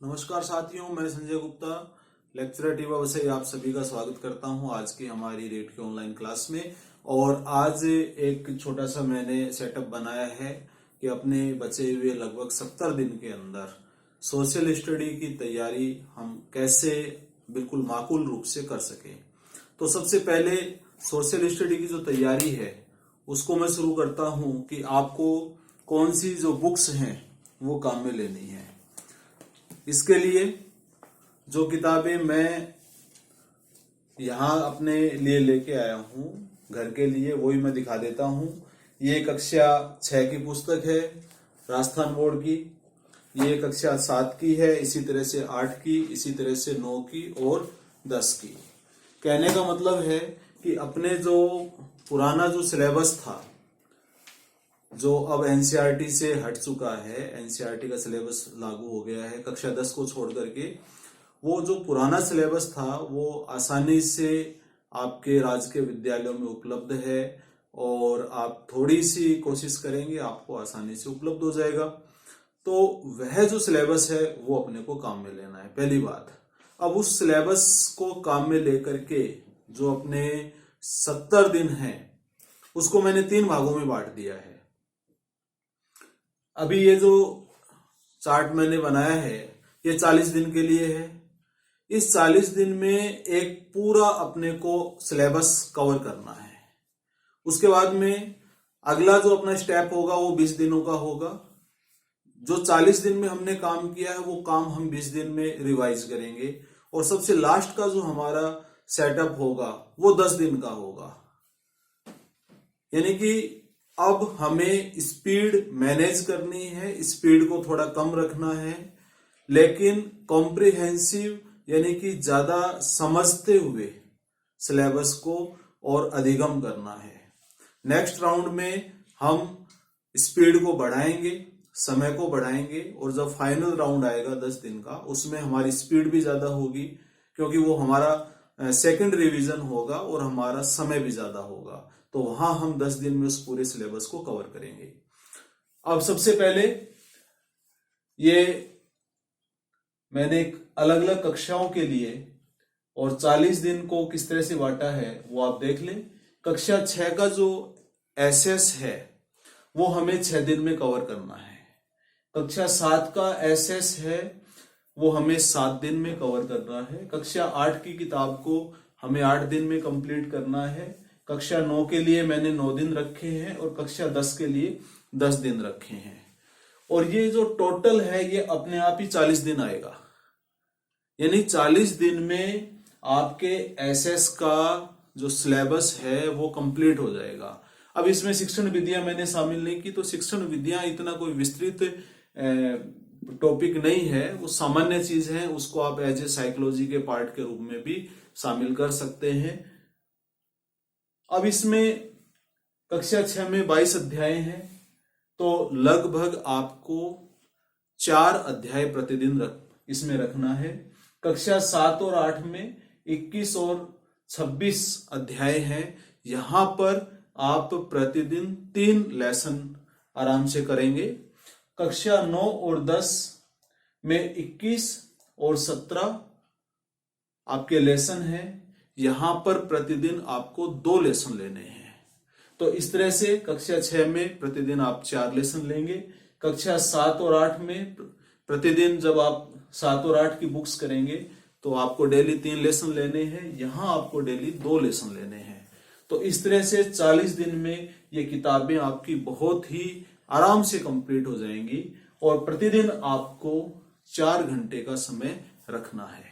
नमस्कार साथियों, मैं संजय गुप्ता लेक्चरर टीवा वसई आप सभी का स्वागत करता हूं आज की हमारी रेट की ऑनलाइन क्लास में। और आज एक छोटा सा मैंने सेटअप बनाया है कि अपने बचे हुए लगभग 70 दिन के अंदर सोशल स्टडी की तैयारी हम कैसे बिल्कुल माकूल रूप से कर सकें। तो सबसे पहले सोशल स्टडी की जो तैयारी है उसको मैं शुरू करता हूं कि आपको कौन सी जो बुक्स हैं वो काम में लेनी है। इसके लिए जो किताबें मैं यहाँ अपने लिए लेके आया हूँ घर के लिए वही मैं दिखा देता हूँ। ये कक्षा 6 की पुस्तक है राजस्थान बोर्ड की, ये कक्षा 7 की है, इसी तरह से 8 की, इसी तरह से 9 की और 10 की। कहने का मतलब है कि अपने जो पुराना जो सिलेबस था जो अब एनसीईआरटी से हट चुका है, एनसीईआरटी का सिलेबस लागू हो गया है कक्षा 10 को छोड़ करके, वो जो पुराना सिलेबस था वो आसानी से आपके राजकीय विद्यालयों में उपलब्ध है और आप थोड़ी सी कोशिश करेंगे आपको आसानी से उपलब्ध हो जाएगा। तो वह जो सिलेबस है वो अपने को काम में लेना है, पहली बात। अब उस सिलेबस को काम में लेकर के जो अपने 70 दिन हैं उसको मैंने 3 भागों में बांट दिया है। अभी ये जो चार्ट मैंने बनाया है ये 40 दिन के लिए है। इस 40 दिन में एक पूरा अपने को सिलेबस कवर करना है। उसके बाद में अगला जो अपना स्टेप होगा वो 20 दिनों का होगा। जो 40 दिन में हमने काम किया है वो काम हम 20 दिन में रिवाइज करेंगे और सबसे लास्ट का जो हमारा सेटअप होगा वो 10 दिन का होगा। यानी कि अब हमें स्पीड मैनेज करनी है, स्पीड को थोड़ा कम रखना है, लेकिन कॉम्प्रिहेंसिव यानी कि ज्यादा समझते हुए सिलेबस को और अधिगम करना है। नेक्स्ट राउंड में हम स्पीड को बढ़ाएंगे, समय को बढ़ाएंगे और जब फाइनल राउंड आएगा 10 दिन का उसमें हमारी स्पीड भी ज्यादा होगी क्योंकि वो हमारा सेकंड रिवीजन होगा और हमारा समय भी ज्यादा होगा। तो वहां हम 10 दिन में उस पूरे सिलेबस को कवर करेंगे। अब सबसे पहले ये मैंने एक अलग अलग कक्षाओं के लिए और 40 दिन को किस तरह से बांटा है वो आप देख लें। कक्षा 6 का जो एसएस है वो हमें 6 दिन में कवर करना है। कक्षा 7 का एसएस है वो हमें 7 दिन में कवर करना है। कक्षा 8 की किताब को हमें 8 दिन में कंप्लीट करना है। कक्षा 9 के लिए मैंने 9 दिन रखे हैं और कक्षा 10 के लिए 10 दिन रखे हैं। और ये जो टोटल है ये अपने आप ही 40 दिन आएगा। यानी 40 दिन में आपके एसएस का जो सिलेबस है वो कंप्लीट हो जाएगा। अब इसमें शिक्षण विधियां मैंने शामिल नहीं की, तो शिक्षण विधियां इतना कोई विस्तृत टॉपिक नहीं है, वो सामान्य चीज है, उसको आप एज ए साइकोलॉजी के पार्ट के रूप में भी शामिल कर सकते हैं। अब इसमें कक्षा 6 में 22 अध्याय हैं, तो लगभग आपको 4 अध्याय प्रतिदिन इसमें रखना है। कक्षा 7 और 8 में 21 और 26 अध्याय हैं। यहां पर आप प्रतिदिन 3 लेसन आराम से करेंगे। कक्षा 9 और 10 में 21 और 17 आपके लेसन हैं। यहां पर प्रतिदिन आपको 2 लेसन लेने हैं। तो इस तरह से कक्षा 6 में प्रतिदिन आप 4 लेसन लेंगे। कक्षा 7 और 8 में प्रतिदिन जब आप 7 और 8 की बुक्स करेंगे तो आपको डेली 3 लेसन लेने हैं। यहां आपको डेली 2 लेसन लेने हैं। तो इस तरह से 40 दिन में ये किताबें आपकी बहुत ही आराम से कंप्लीट हो जाएंगी और प्रतिदिन आपको 4 घंटे का समय रखना है।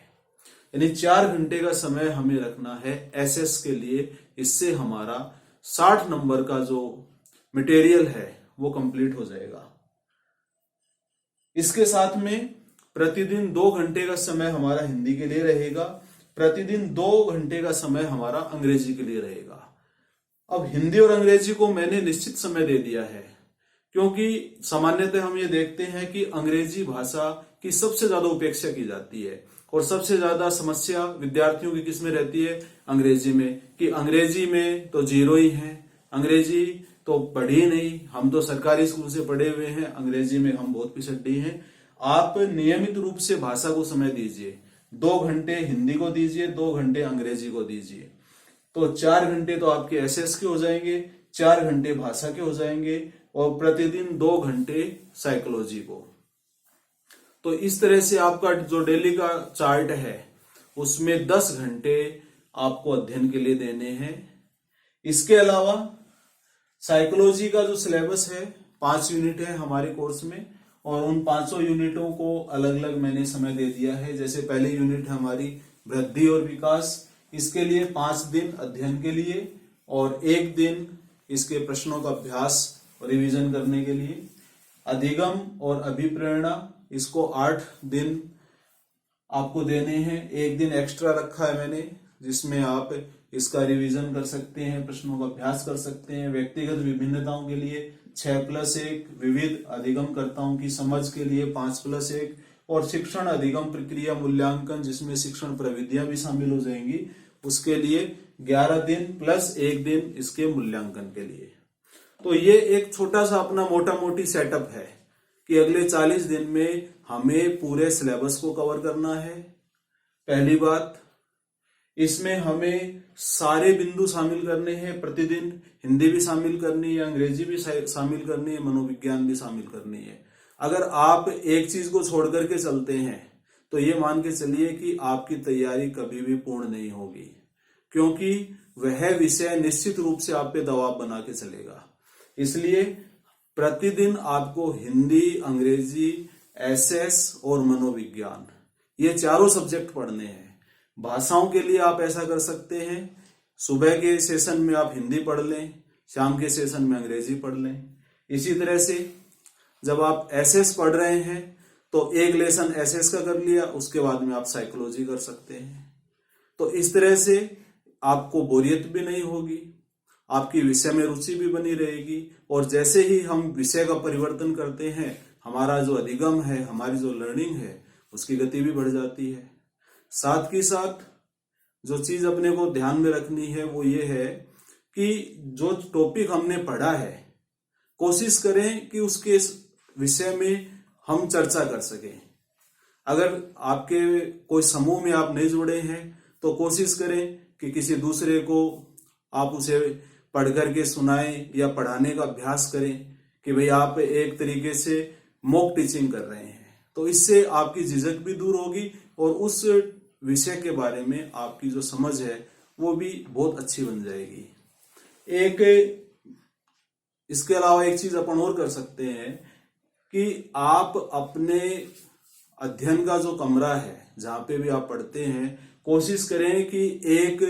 यानी 4 घंटे का समय हमें रखना है एसएस के लिए। इससे हमारा 60 नंबर का जो मटेरियल है वो कंप्लीट हो जाएगा। इसके साथ में प्रतिदिन 2 घंटे का समय हमारा हिंदी के लिए रहेगा, प्रतिदिन 2 घंटे का समय हमारा अंग्रेजी के लिए रहेगा। अब हिंदी और अंग्रेजी को मैंने निश्चित समय दे दिया है क्योंकि सामान्यतः हम ये देखते हैं कि अंग्रेजी भाषा की सबसे ज्यादा उपेक्षा की जाती है और सबसे ज्यादा समस्या विद्यार्थियों की किस में रहती है? अंग्रेजी में, कि अंग्रेजी में तो 0 ही है, अंग्रेजी तो पढ़ी नहीं, हम तो सरकारी स्कूल से पढ़े हुए हैं, अंग्रेजी में हम बहुत पिछड़े हैं। आप नियमित रूप से भाषा को समय दीजिए। 2 घंटे हिंदी को दीजिए, 2 घंटे अंग्रेजी को दीजिए, तो 4 घंटे तो आपके एसएस के हो जाएंगे, 4 घंटे भाषा के हो जाएंगे, और प्रतिदिन 2 घंटे साइकोलॉजी को। तो इस तरह से आपका जो डेली का चार्ट है उसमें 10 घंटे आपको अध्ययन के लिए देने हैं। इसके अलावा साइकोलॉजी का जो सिलेबस है 5 यूनिट है हमारे कोर्स में, और उन 500 यूनिटों को अलग अलग मैंने समय दे दिया है। जैसे पहली यूनिट है हमारी वृद्धि और विकास, इसके लिए 5 दिन अध्ययन के लिए और 1 दिन इसके प्रश्नों का अभ्यास और रिवीजन करने के लिए। अधिगम और अभिप्रेरणा, इसको 8 दिन आपको देने हैं। 1 दिन एक्स्ट्रा रखा है मैंने जिसमें आप इसका रिवीजन कर सकते हैं, प्रश्नों का अभ्यास कर सकते हैं। व्यक्तिगत विभिन्नताओं के लिए 6+1, विविध अधिगमकर्ताओं की समझ के लिए 5+1, और शिक्षण अधिगम प्रक्रिया मूल्यांकन जिसमें शिक्षण प्रविधियां भी शामिल हो जाएंगी, उसके लिए 11 दिन प्लस 1 दिन इसके मूल्यांकन के लिए। तो ये एक छोटा सा अपना मोटा मोटी सेटअप है कि अगले 40 दिन में हमें पूरे सिलेबस को कवर करना है। पहली बात, इसमें हमें सारे बिंदु शामिल करने हैं। प्रतिदिन हिंदी भी शामिल करनी है, अंग्रेजी भी शामिल करनी है, मनोविज्ञान भी शामिल करनी है। अगर आप एक चीज को छोड़ करके चलते हैं तो ये मान के चलिए कि आपकी तैयारी कभी भी पूर्ण नहीं होगी, क्योंकि वह विषय निश्चित रूप से आप पे दबाव बना के चलेगा। इसलिए प्रतिदिन आपको हिंदी, अंग्रेजी, एसएस और मनोविज्ञान, ये चारों सब्जेक्ट पढ़ने हैं। भाषाओं के लिए आप ऐसा कर सकते हैं, सुबह के सेशन में आप हिंदी पढ़ लें, शाम के सेशन में अंग्रेजी पढ़ लें। इसी तरह से जब आप एसएस पढ़ रहे हैं तो एक लेसन एसएस का कर लिया, उसके बाद में आप साइकोलॉजी कर सकते हैं। तो इस तरह से आपको बोरियत भी नहीं होगी, आपकी विषय में रुचि भी बनी रहेगी, और जैसे ही हम विषय का परिवर्तन करते हैं हमारा जो अधिगम है, हमारी जो लर्निंग है, उसकी गति भी बढ़ जाती है। साथ ही साथ जो चीज अपने को ध्यान में रखनी है वो ये है कि जो टॉपिक हमने पढ़ा है कोशिश करें कि उसके विषय में हम चर्चा कर सकें। अगर आपके कोई समूह में आप नहीं जुड़े हैं तो कोशिश करें कि किसी दूसरे को आप उसे पढ़ करके सुनाएं या पढ़ाने का अभ्यास करें कि भाई आप एक तरीके से मॉक टीचिंग कर रहे हैं। तो इससे आपकी झिझक भी दूर होगी और उस विषय के बारे में आपकी जो समझ है वो भी बहुत अच्छी बन जाएगी। इसके अलावा एक चीज अपन और कर सकते हैं कि आप अपने अध्ययन का जो कमरा है जहां पे भी आप पढ़ते हैं, कोशिश करें कि एक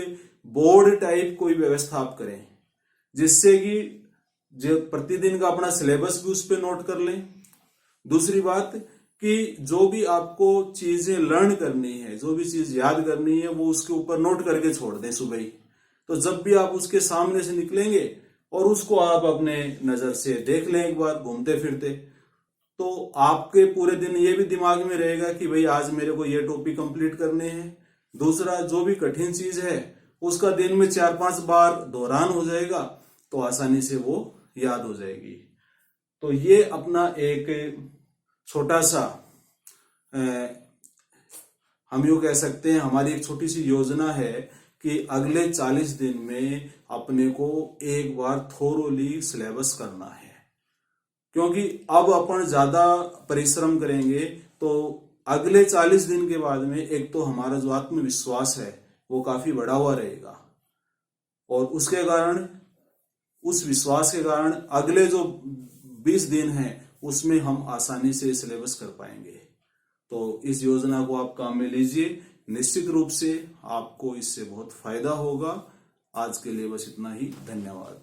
बोर्ड टाइप कोई व्यवस्था आप करें, जिससे कि जो प्रतिदिन का अपना सिलेबस भी उस पर नोट कर लें। दूसरी बात कि जो भी आपको चीजें लर्न करनी है, जो भी चीज याद करनी है, वो उसके ऊपर नोट करके छोड़ दें सुबह ही। तो जब भी आप उसके सामने से निकलेंगे और उसको आप अपने नजर से देख लें एक बार घूमते फिरते, तो आपके पूरे दिन ये भी दिमाग में रहेगा कि भाई आज मेरे को ये टॉपिक कंप्लीट करने हैं। दूसरा, जो भी कठिन चीज है उसका दिन में 4-5 बार दोहरान हो जाएगा तो आसानी से वो याद हो जाएगी। तो ये अपना एक छोटा सा हम यूं कह सकते हैं, हमारी एक छोटी सी योजना है कि अगले 40 दिन में अपने को एक बार थोरोली सिलेबस करना है। क्योंकि अब अपन ज्यादा परिश्रम करेंगे तो अगले 40 दिन के बाद में एक तो हमारा जो आत्मविश्वास है वो काफी बढ़ा हुआ रहेगा, और उसके कारण, उस विश्वास के कारण अगले जो 20 दिन हैं उसमें हम आसानी से सिलेबस कर पाएंगे। तो इस योजना को आप काम में लीजिए, निश्चित रूप से आपको इससे बहुत फायदा होगा। आज के लिए बस इतना ही, धन्यवाद।